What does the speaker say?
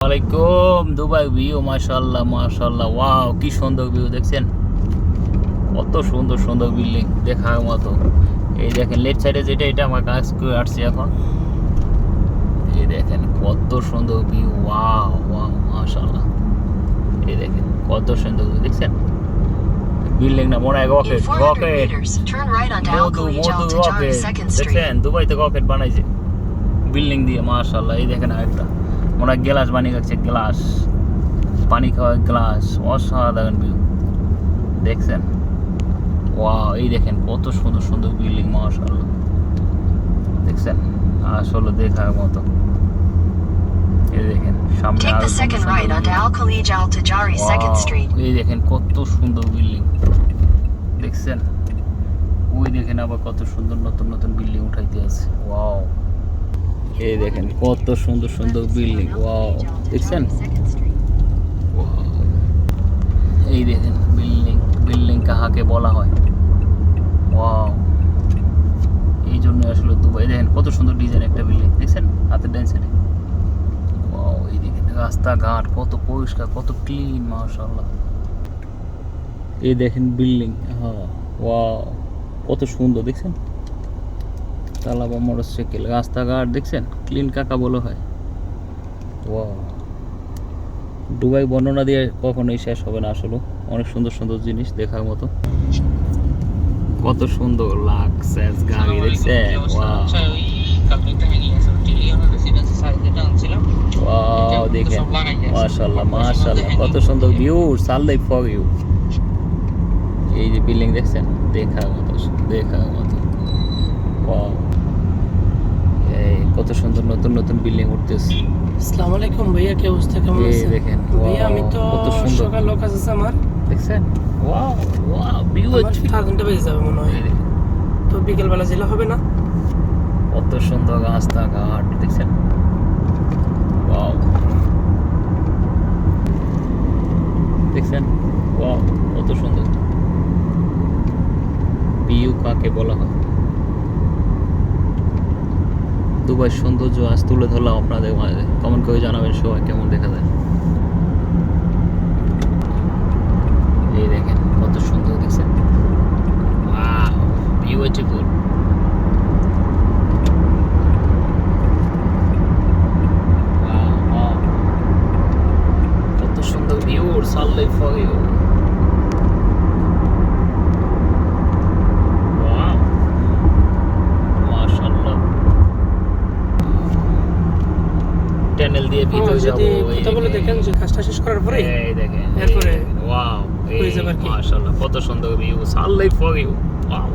আলাইকুম। Dubai view মাশাআল্লাহ মাশাআল্লাহ, ওয়াও কি সুন্দর ভিউ দেখছেন, কত সুন্দর সুন্দর বিল্ডিং দেখার মতো। এই দেখেন লেফট সাইডে যেটা, এটা আমার কাজ করে আসছি এখন। এই দেখেন কত সুন্দর ভিউ, ওয়াও ওয়াও মাশাআল্লাহ। এই দেখেন কত সুন্দর ভিউ দেখছেন, বিল্ডিং না মনে হয় রকেট রকেট মধু মধু রকেট দেখছেন, দুবাইতে রকেট বানাইছে বিল্ডিং দিয়ে মাশাআল্লাহ। এই দেখেন আরেকটা মনে হয় গ্লাস বানিয়ে রাখছে, গ্লাস পানি খাওয়ার গ্লাস, অসাধারণ ভিউ দেখছেন। ওয়াও এই দেখেন কত সুন্দর সুন্দর বিল্ডিং মাশাআল্লাহ দেখছেন, আসলে দেখার মতো। এই দেখেন সামনে আরো এই দেখেন কত সুন্দর বিল্ডিং দেখছেন। ওই দেখেন আবার কত সুন্দর নতুন নতুন বিল্ডিং উঠাইতে আছে, ওয়াও। এই দেখেন কত সুন্দর সুন্দর বিল্ডিং, ওয়াও দেখছেন। এই দেখেন বিল্ডিং, বিল্ডিং কাহাকে বলা হয়, ওয়াও। এই জন্য আসলে দুবাই দেখেন কত সুন্দর ডিজাইন একটা বিল্ডিং দেখছেন, হাতের ডান সাইডে, ওয়াও। এই দেখেন রাস্তাঘাট কত পরিষ্কার, কত ক্লিন মাশাআল্লাহ। এই দেখেন বিল্ডিং, হ্যাঁ ওয়াও কত সুন্দর দেখছেন। তালাবা মোটরসাইকেল, রাস্তাঘাট দেখছেন ক্লিন কাকা বলা হয়, ওয়াও। দুবাই বর্ণনা দিয়ে কখনোই শেষ হবে না, আসলে অনেক সুন্দর সুন্দর জিনিস দেখার মতো। কত সুন্দর লাগছে গাড়ি দেখছেন, ওয়াও ওয়াও দেখেন মাশাআল্লাহ মাশাআল্লাহ, কত সুন্দর ভিউ, সানলাইট ফর ইউ। এই যে বিল্ডিং দেখছেন, দেখার মতো দেখার মতো, ওয়াও। কত সুন্দর নতুন নতুন বিল্ডিং উঠতেছে। আসসালামু আলাইকুম ভাইয়া, কি অবস্থা, কেমন আছেন? দেখেন ভাইয়া আমি তো কত সুন্দর সকাল লোক আছে আমার, দেখছেন, ওয়াও ওয়াও ভিউ আছে। 3 বেজে যাবে মনে হয়, তো বিকেল বেলা যেলে হবে না। কত সুন্দর রাস্তাঘাট দেখছেন, ওয়াও দেখছেন, ওয়াও কত সুন্দর ভিউ কাকে বলা হয়। দুবাই সৌন্দর্য আজ তুলে ধরলাম আপনাদের মাঝে, কমেন্ট করে জানাবেন সবাই কেমন দেখা যায়। এই দেখেন কত সুন্দর দেখছেন, ওয়াও বিউটিফুল। কত সুন্দর view, sunlight for you, tunnel দিয়ে ভিতরে যাব। কথা বলে দেখেন যে কাজটা শেষ করার পরে এই দেখেন এরপরে ওয়াও হয়ে যাবে আর কি। মাশাআল্লাহ কত সুন্দর view, sunlight for you, wow.